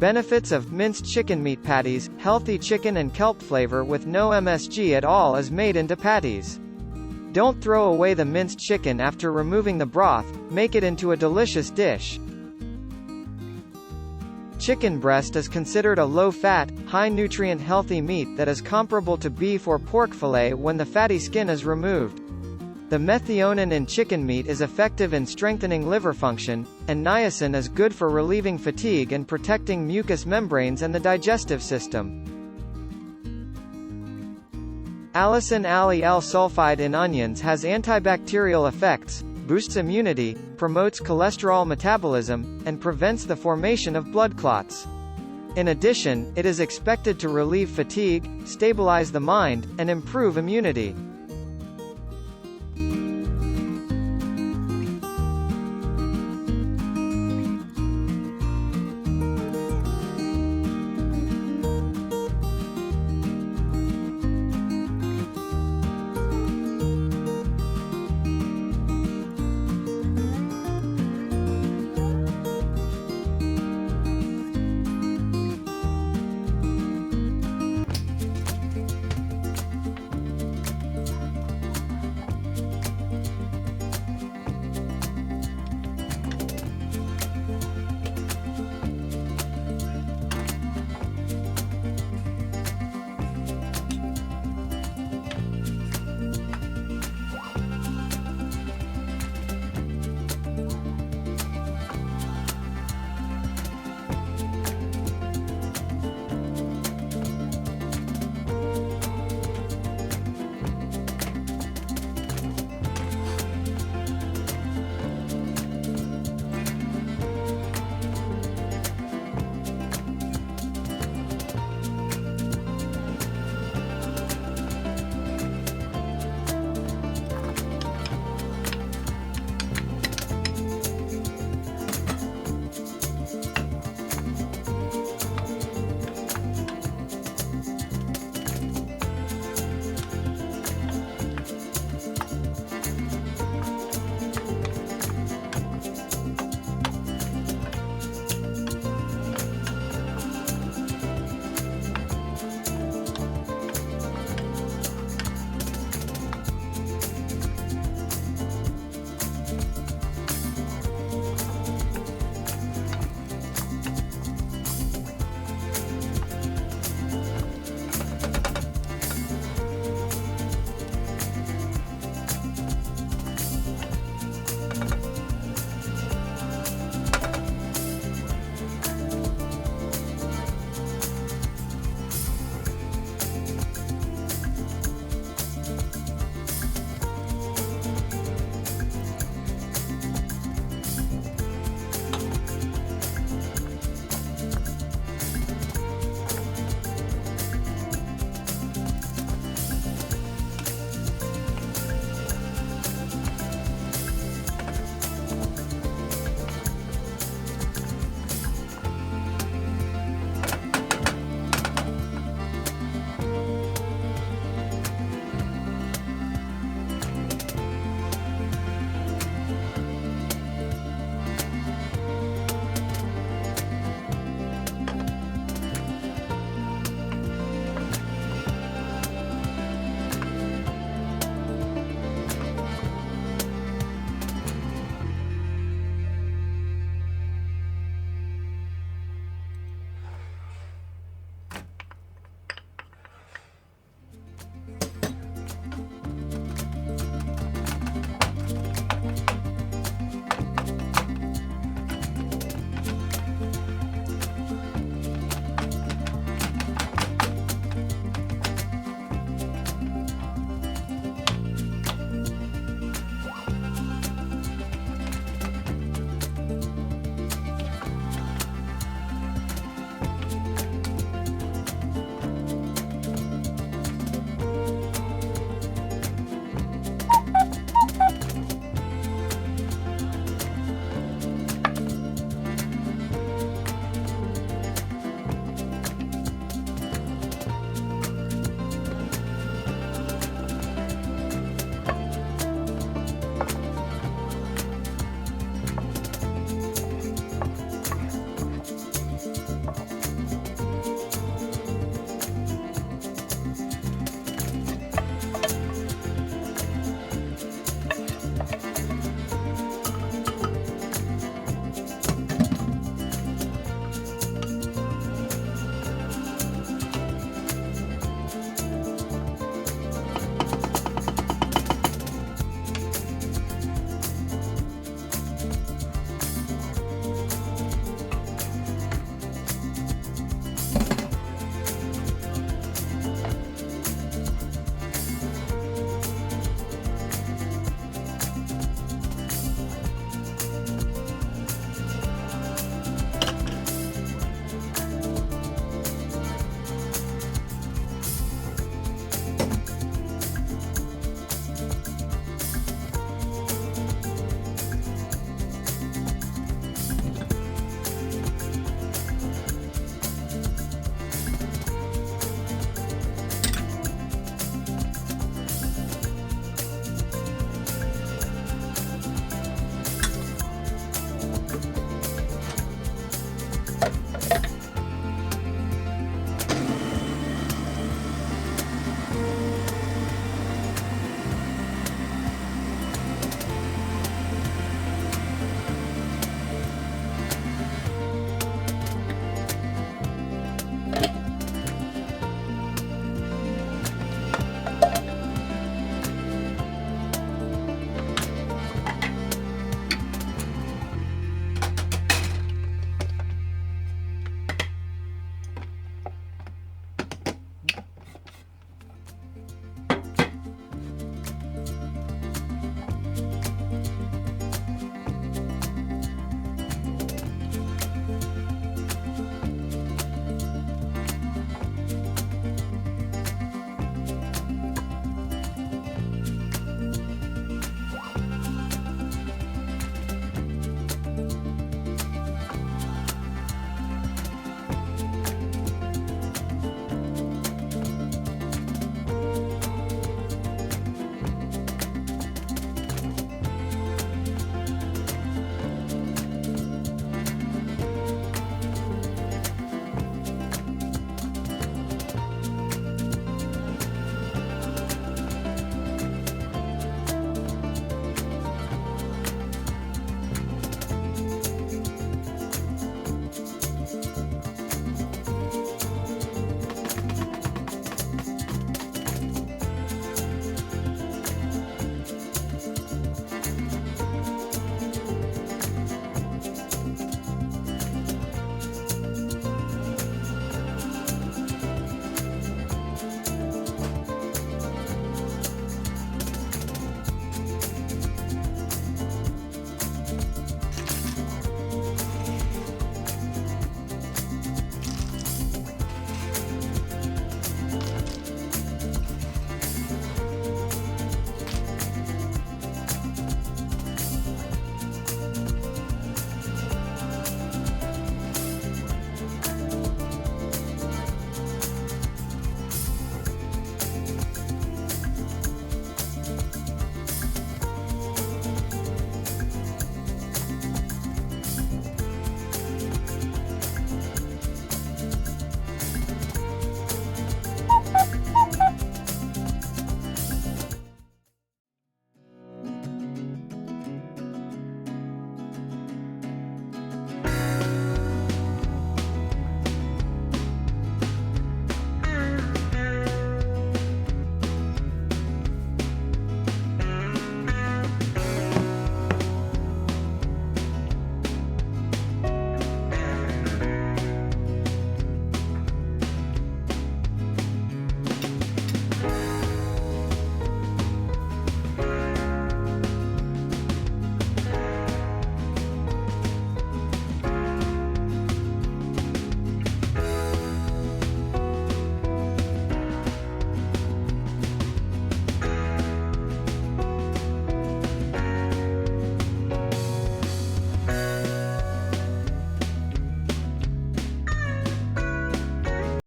Benefits of minced chicken meat patties: healthy chicken and kelp flavor with no MSG at all is made into patties. Don't throw away the minced chicken after removing the broth, make it into a delicious dish. Chicken breast is considered a low-fat, high-nutrient healthy meat that is comparable to beef or pork fillet when the fatty skin is removed. The methionine in chicken meat is effective in strengthening liver function, and niacin is good for relieving fatigue and protecting mucous membranes and the digestive system. Allicin L-sulfide in onions has antibacterial effects, boosts immunity, promotes cholesterol metabolism, and prevents the formation of blood clots. In addition, it is expected to relieve fatigue, stabilize the mind, and improve immunity.